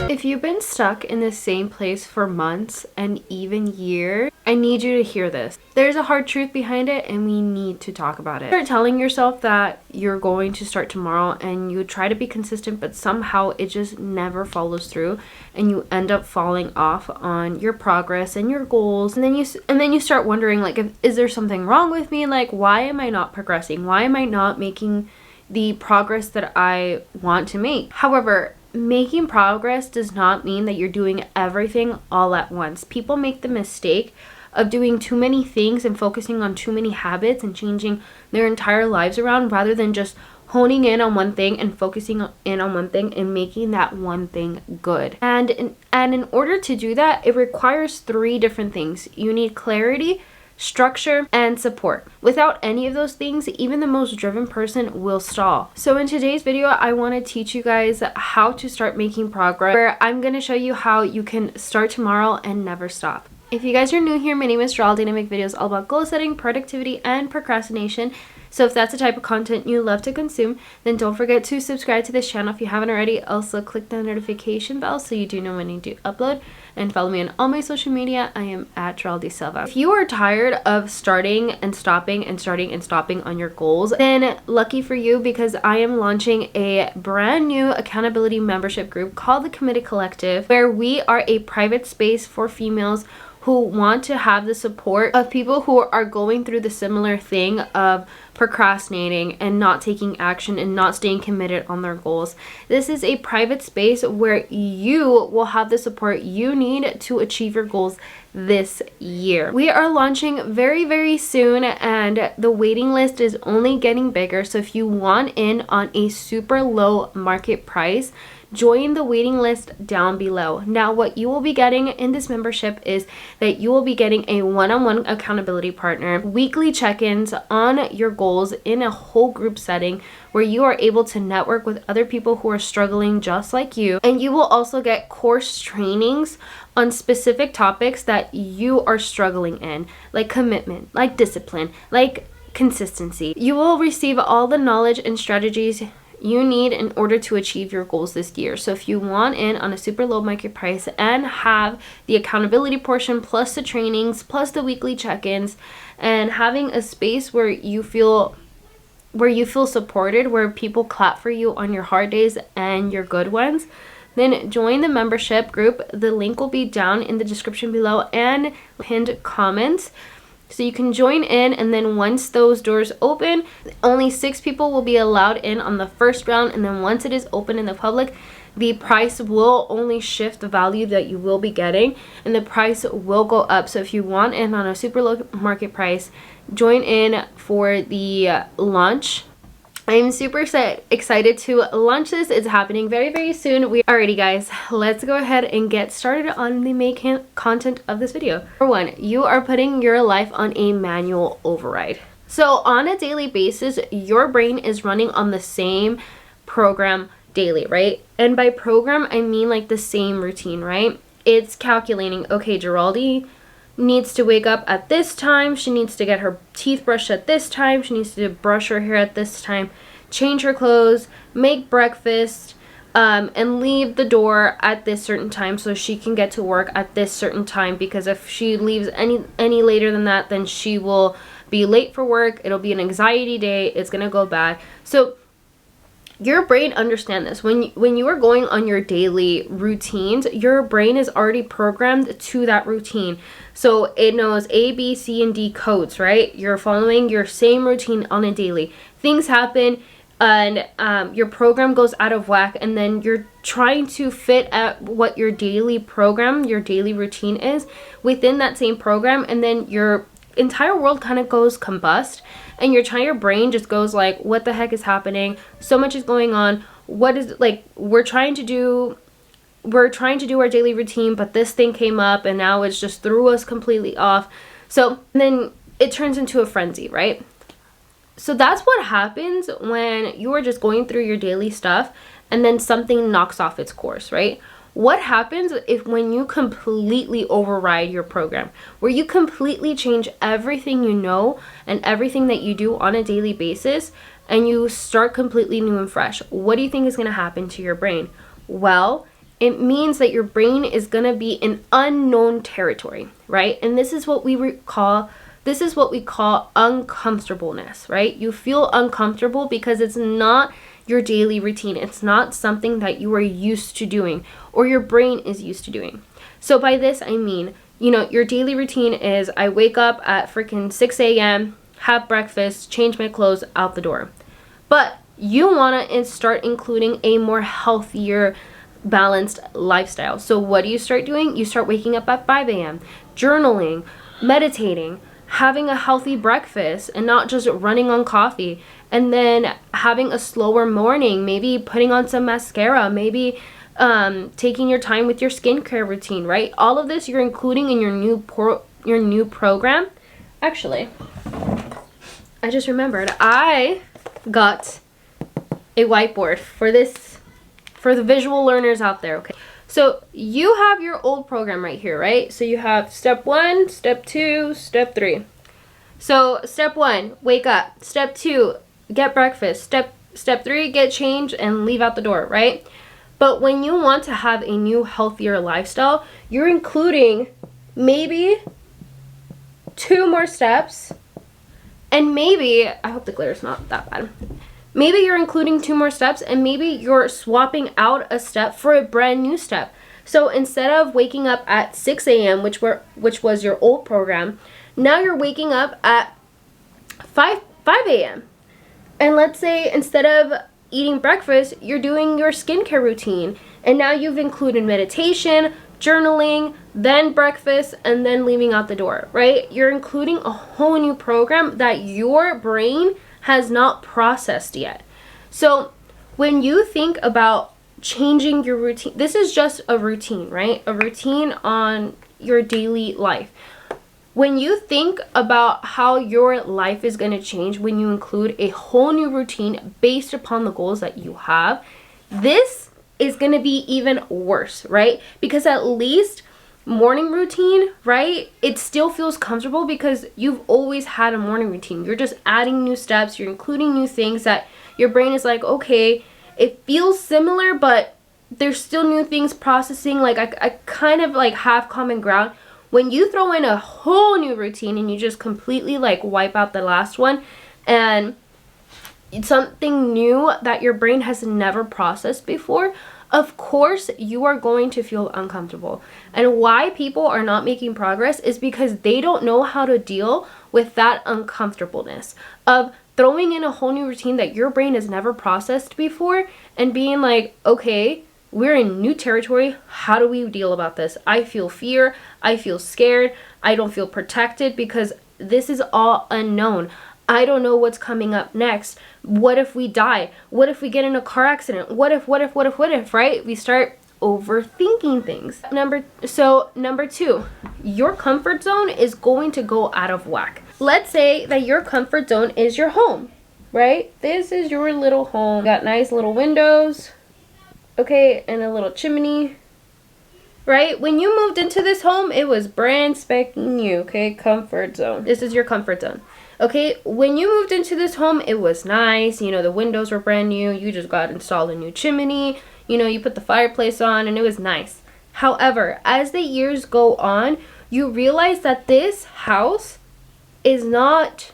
If you've been stuck in the same place for months and even years, I need you to hear this. There's a hard truth behind it and we need to talk about it. You're telling yourself that you're going to start tomorrow and you try to be consistent, but somehow it just never follows through and you end up falling off on your progress and your goals. And then you start wondering, like, is there something wrong with me? Like, why am I not progressing? Why am I not making the progress that I want to make? However, making progress does not mean that you're doing everything all at once. People make the mistake of doing too many things and focusing on too many habits and changing their entire lives around rather than just honing in on one thing and focusing in on one thing and making that one thing good. And in order to do that, it requires 3 different things. You need clarity, structure, and support. Without any of those things, even the most driven person will stall. So in today's video, I want to teach you guys how to start making progress, where I'm going to show you how you can start tomorrow and never stop. If you guys are new here, my name is Geraldine. I make videos all about goal setting, productivity, and procrastination. So if that's the type of content you love to consume, then don't forget to subscribe to this channel if you haven't already. Also click the notification bell so you do know when I do upload. And follow me on all my social media. I am at Geraldine Silva. If you are tired of starting and stopping and starting and stopping on your goals, then lucky for you, because I am launching a brand new accountability membership group called the Committed Collective, where we are a private space for females who want to have the support of people who are going through the similar thing of procrastinating and not taking action and not staying committed on their goals. This is a private space where you will have the support you need to achieve your goals this year. We are launching very, very soon and the waiting list is only getting bigger. So if you want in on a super low market price, join the waiting list down below. Now, what you will be getting in this membership is that you will be getting a one-on-one accountability partner, weekly check-ins on your goals in a whole group setting where you are able to network with other people who are struggling just like you. And you will also get course trainings on specific topics that you are struggling in, like commitment, like discipline, like consistency. You will receive all the knowledge and strategies you need in order to achieve your goals this year. So if you want in on a super low market price and have the accountability portion plus the trainings plus the weekly check-ins and having a space where you feel supported, where people clap for you on your hard days and your good ones, then join the membership group. The link will be down in the description below and pinned comments. So you can join in, and then once those doors open, only 6 people will be allowed in on the first round, and then once it is open in the public, the price will only shift the value that you will be getting, and the price will go up. So if you want in on a super low market price, join in for the launch. I'm super excited to launch this. It's happening very, very soon. Alrighty guys, let's go ahead and get started on the main content of this video. Number 1, you are putting your life on a manual override. So on a daily basis, your brain is running on the same program daily, right? And by program, I mean like the same routine, right? It's calculating, okay, Geraldine needs to wake up at this time, she needs to get her teeth brushed at this time, she needs to brush her hair at this time, change her clothes, make breakfast, and leave the door at this certain time so she can get to work at this certain time, because if she leaves any later than that, then she will be late for work, it'll be an anxiety day, it's gonna go bad. So your brain understands this. When you are going on your daily routines, your brain is already programmed to that routine. So it knows A, B, C, and D codes, right? You're following your same routine on a daily. Things happen and your program goes out of whack, and then you're trying to fit at what your daily program, your daily routine is within that same program, and then your entire world kind of goes combust, and your brain just goes like, what the heck is happening? So much is going on. What is, like, we're trying to do our daily routine, but this thing came up and now it's just threw us completely off. So then it turns into a frenzy, right? So that's what happens when you are just going through your daily stuff and then something knocks off its course, right? What happens if when you completely override your program, where you completely change everything you know and everything that you do on a daily basis, and you start completely new and fresh? What do you think is going to happen to your brain? Well, it means that your brain is going to be in unknown territory, right? And this is what we call uncomfortableness, right? You feel uncomfortable because it's not your daily routine. It's not something that you are used to doing or your brain is used to doing. So by this, I mean, your daily routine is I wake up at freaking 6 a.m., have breakfast, change my clothes, out the door. But you want to start including a more healthier, balanced lifestyle. So what do you start doing? You start waking up at 5 a.m., journaling, meditating, having a healthy breakfast and not just running on coffee, and then having a slower morning, maybe putting on some mascara, maybe taking your time with your skincare routine, right? All of this you're including in your new program. Actually, I just remembered I got a whiteboard for the visual learners out there, okay? So you have your old program right here, right? So you have step 1, step 2, step 3. So step 1, wake up. Step 2, get breakfast. Step 3, get changed and leave out the door, right? But when you want to have a new, healthier lifestyle, you're including maybe 2 more steps, and maybe, I hope the glare is not that bad. Maybe you're including 2 more steps, and maybe you're swapping out a step for a brand new step. So instead of waking up at 6 a.m., which was your old program, now you're waking up at 5 a.m. And let's say instead of eating breakfast, you're doing your skincare routine. And now you've included meditation, journaling, then breakfast, and then leaving out the door, right? You're including a whole new program that your brain has not processed yet. So when you think about changing your routine, this is just a routine, right? A routine on your daily life. When you think about how your life is going to change when you include a whole new routine based upon the goals that you have, this is going to be even worse, right? Because at least morning routine, right? It still feels comfortable because you've always had a morning routine. You're just adding new steps, you're including new things that your brain is like, okay, it feels similar, but there's still new things processing. Like I kind of like have common ground. When you throw in a whole new routine and you just completely like wipe out the last one, and it's something new that your brain has never processed before, of course you are going to feel uncomfortable. And why people are not making progress is because they don't know how to deal with that uncomfortableness of throwing in a whole new routine that your brain has never processed before and being like, okay, we're in new territory. How do we deal about this? I feel fear. I feel scared. I don't feel protected because this is all unknown. I don't know what's coming up next. What if we die? What if we get in a car accident? What if, right? We start overthinking things. Number 2, your comfort zone is going to go out of whack. Let's say that your comfort zone is your home, right? This is your little home. Got nice little windows, okay, and a little chimney, right? When you moved into this home, it was brand spanking new, okay? Comfort zone. This is your comfort zone. Okay, when you moved into this home, it was nice. The windows were brand new. You just got installed a new chimney. You put the fireplace on and it was nice. However, as the years go on, you realize that this house is not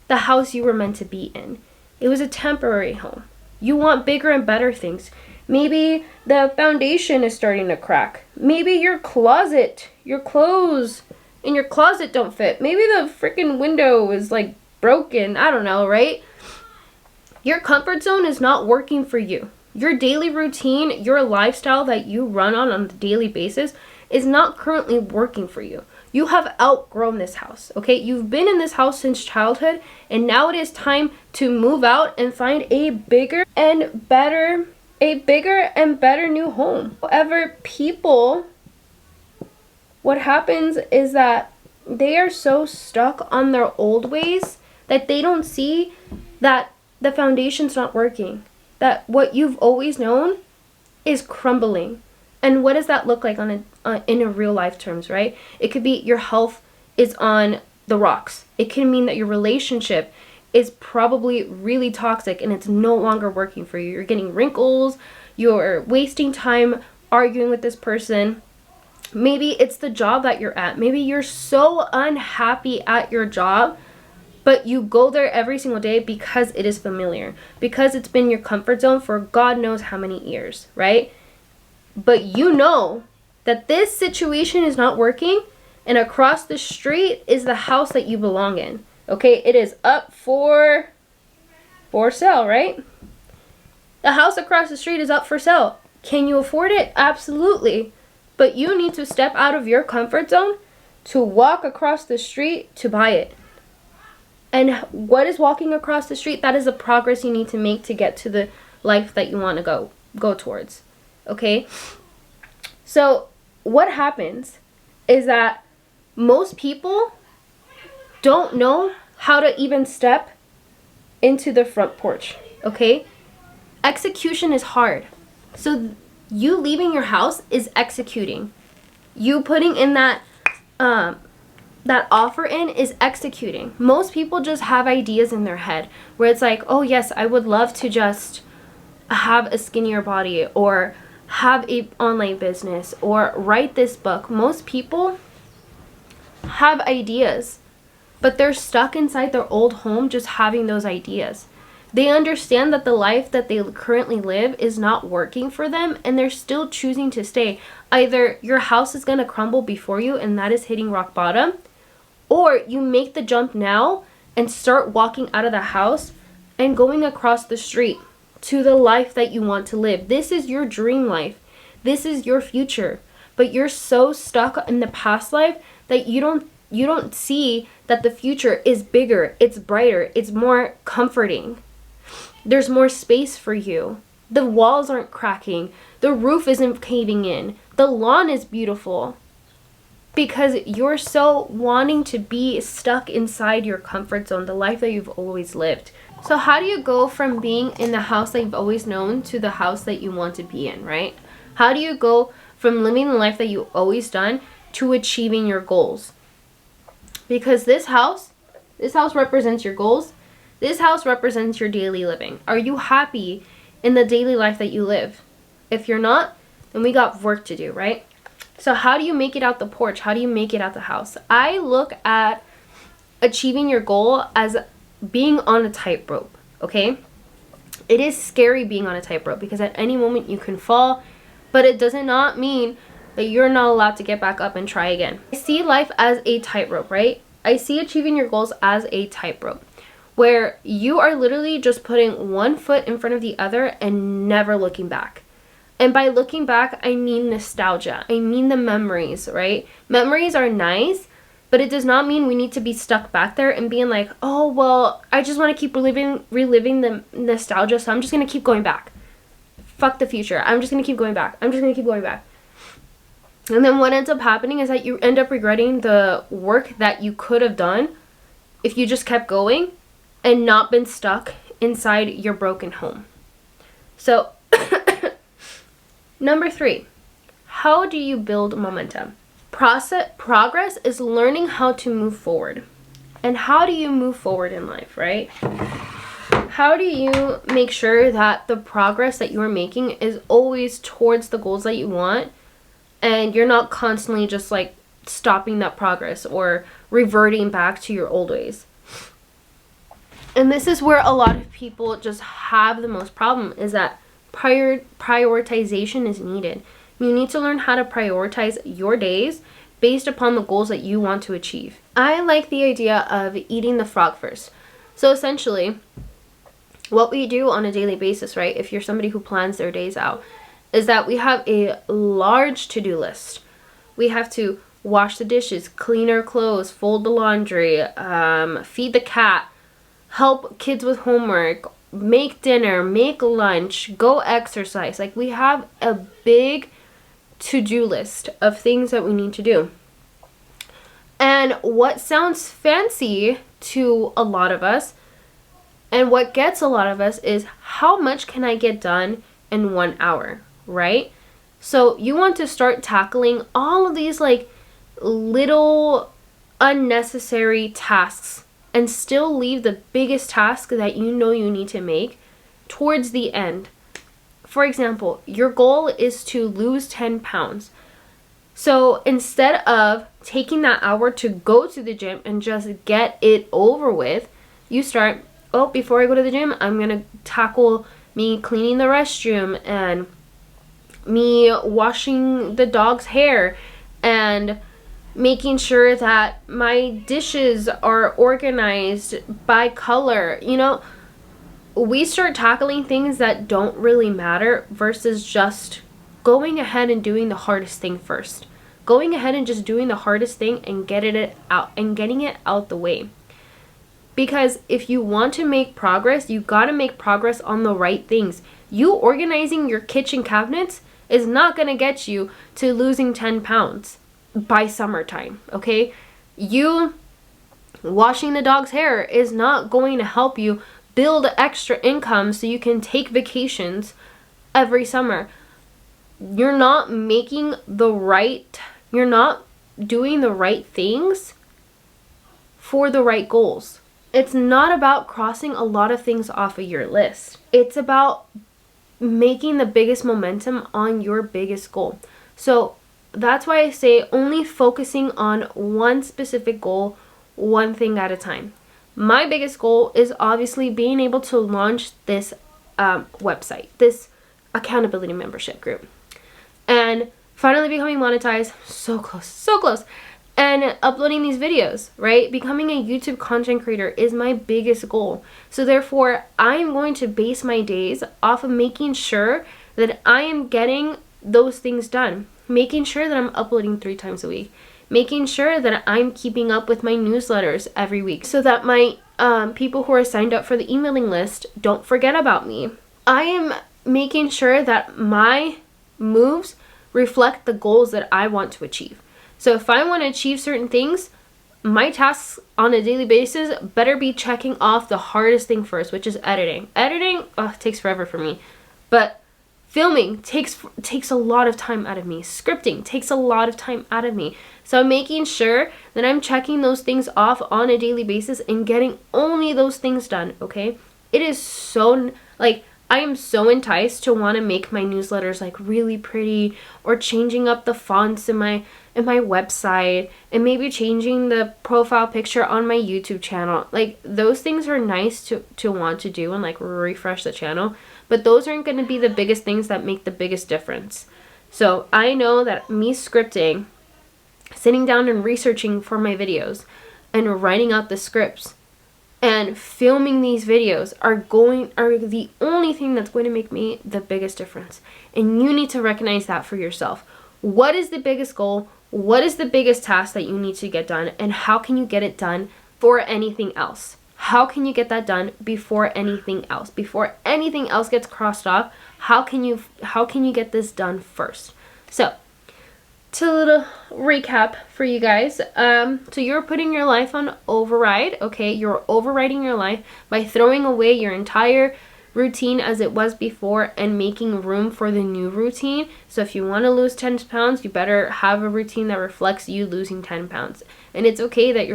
the house you were meant to be in. It was a temporary home. You want bigger and better things. Maybe the foundation is starting to crack. Maybe your closet, your clothes in your closet don't fit. Maybe the freaking window is like broken. I don't know, right? Your comfort zone is not working for you. Your daily routine, your lifestyle that you run on a daily basis is not currently working for you. You have outgrown this house, okay? You've been in this house since childhood, and now it is time to move out and find a bigger and better new home. However, people, what happens is that they are so stuck on their old ways that they don't see that the foundation's not working, that what you've always known is crumbling. And what does that look like in a real life terms, right? It could be your health is on the rocks. It can mean that your relationship is probably really toxic and it's no longer working for you. You're getting wrinkles, you're wasting time arguing with this person. Maybe it's the job that you're at. Maybe you're so unhappy at your job, but you go there every single day because it is familiar, because it's been your comfort zone for God knows how many years, right? But you know that this situation is not working, and across the street is the house that you belong in. Okay, it is up for sale, right? The house across the street is up for sale. Can you afford it? Absolutely. But you need to step out of your comfort zone to walk across the street to buy it. And what is walking across the street? That is the progress you need to make to get to the life that you want to go towards. Okay? So what happens is that most people don't know how to even step into the front porch. Okay? Execution is hard. So you leaving your house is executing. You putting in that offer in is executing. Most people just have ideas in their head where it's like, oh yes, I would love to just have a skinnier body or have a online business or write this book. Most people have ideas, but they're stuck inside their old home just having those ideas. They understand that the life that they currently live is not working for them, and they're still choosing to stay. Either your house is going to crumble before you, and that is hitting rock bottom, or you make the jump now and start walking out of the house and going across the street to the life that you want to live. This is your dream life. This is your future. But you're so stuck in the past life that you don't see that the future is bigger, it's brighter, it's more comforting. There's more space for you. The walls aren't cracking. The roof isn't caving in. The lawn is beautiful. Because you're so wanting to be stuck inside your comfort zone, the life that you've always lived. So how do you go from being in the house that you've always known to the house that you want to be in, right? How do you go from living the life that you've always done to achieving your goals? Because this house represents your goals. This house represents your daily living. Are you happy in the daily life that you live? If you're not, then we got work to do, right? So how do you make it out the porch? How do you make it out the house? I look at achieving your goal as being on a tightrope, okay? It is scary being on a tightrope because at any moment you can fall, but it does not mean that you're not allowed to get back up and try again. I see life as a tightrope, right? I see achieving your goals as a tightrope, where you are literally just putting one foot in front of the other and never looking back. And by looking back, I mean nostalgia. I mean the memories, right? Memories are nice, but it does not mean we need to be stuck back there and being like, oh, well, I just want to keep reliving the nostalgia, so I'm just going to keep going back. Fuck the future. I'm just going to keep going back. I'm just going to keep going back. And then what ends up happening is that you end up regretting the work that you could have done if you just kept going and not been stuck inside your broken home. So, number 3, how do you build momentum? Progress is learning how to move forward. And how do you move forward in life, right? How do you make sure that the progress that you are making is always towards the goals that you want, and you're not constantly just like stopping that progress or reverting back to your old ways? And this is where a lot of people just have the most problem, is that prioritization is needed. You need to learn how to prioritize your days based upon the goals that you want to achieve. I like the idea of eating the frog first. So essentially, what we do on a daily basis, right, if you're somebody who plans their days out, is that we have a large to-do list. We have to wash the dishes, clean our clothes, fold the laundry, feed the cat, help kids with homework, make dinner, make lunch, go exercise. Like, we have a big to-do list of things that we need to do. And what sounds fancy to a lot of us, and what gets a lot of us, is how much can I get done in 1 hour, right? So you want to start tackling all of these like little unnecessary tasks and still leave the biggest task that you know you need to make towards the end. For example, your goal is to lose 10 pounds. So instead of taking that hour to go to the gym and just get it over with, you start, oh, before I go to the gym, I'm going to tackle me cleaning the restroom and me washing the dog's hair and making sure that my dishes are organized by color. You know, we start tackling things that don't really matter versus just going ahead and doing the hardest thing first. Going ahead and just doing the hardest thing and getting it out the way. Because if you want to make progress, you got to make progress on the right things. You organizing your kitchen cabinets is not going to get you to losing 10 pounds by summertime, okay? You washing the dog's hair is not going to help you build extra income so you can take vacations every summer. You're not doing the right things for the right goals. It's not about crossing a lot of things off of your list. It's about making the biggest momentum on your biggest goal. So that's why I say only focusing on one specific goal, one thing at a time. My biggest goal is obviously being able to launch this website, this accountability membership group, and finally becoming monetized. So close, so close. And uploading these videos, right? Becoming a YouTube content creator is my biggest goal. So therefore, I'm going to base my days off of making sure that I am getting those things done. Making sure that I'm uploading 3 times a week. Making sure that I'm keeping up with my newsletters every week so that my people who are signed up for the emailing list don't forget about me. I am making sure that my moves reflect the goals that I want to achieve. So if I want to achieve certain things, my tasks on a daily basis better be checking off the hardest thing first, which is editing. Editing takes forever for me. But filming takes a lot of time out of me. Scripting takes a lot of time out of me. So I'm making sure that I'm checking those things off on a daily basis and getting only those things done, okay? It is so, like, I am so enticed to want to make my newsletters like really pretty, or changing up the fonts in my website, and maybe changing the profile picture on my YouTube channel. Like, those things are nice to want to do and like refresh the channel, but those aren't going to be the biggest things that make the biggest difference. So I know that me scripting, sitting down and researching for my videos and writing out the scripts and filming these videos are the only thing that's going to make me the biggest difference. And you need to recognize that for yourself. What is the biggest goal? What is the biggest task that you need to get done? And how can you get it done for anything else? How can you get that done before anything else? Before anything else gets crossed off, how can you get this done first? So, to a little recap for you guys. So you're putting your life on override, okay? You're overriding your life by throwing away your entire routine as it was before and making room for the new routine. So if you want to lose 10 pounds, you better have a routine that reflects you losing 10 pounds. And it's okay that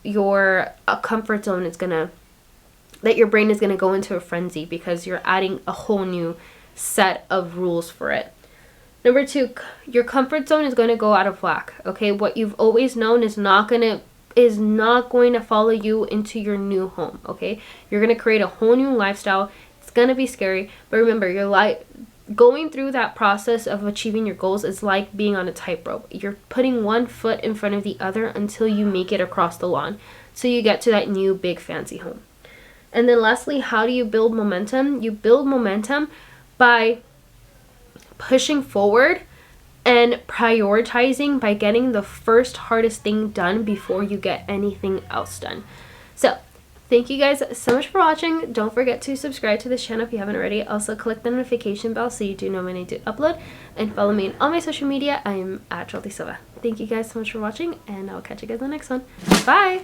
your comfort zone is that your brain is gonna go into a frenzy because you're adding a whole new set of rules for it. Number 2, your comfort zone is going to go out of whack, okay? What you've always known is not going to follow you into your new home, okay? You're going to create a whole new lifestyle. It's going to be scary, but remember, going through that process of achieving your goals is like being on a tightrope. You're putting one foot in front of the other until you make it across the lawn, so you get to that new big fancy home. And then lastly, how do you build momentum? You build momentum by pushing forward and prioritizing by getting the first hardest thing done before you get anything else done. So thank you guys so much for watching. Don't forget to subscribe to this channel if you haven't already. Also click the notification bell so you do know when I do upload, and follow me on all my social media. I am at Jolty Silva. Thank you guys so much for watching, and I'll catch you guys in the next one. Bye.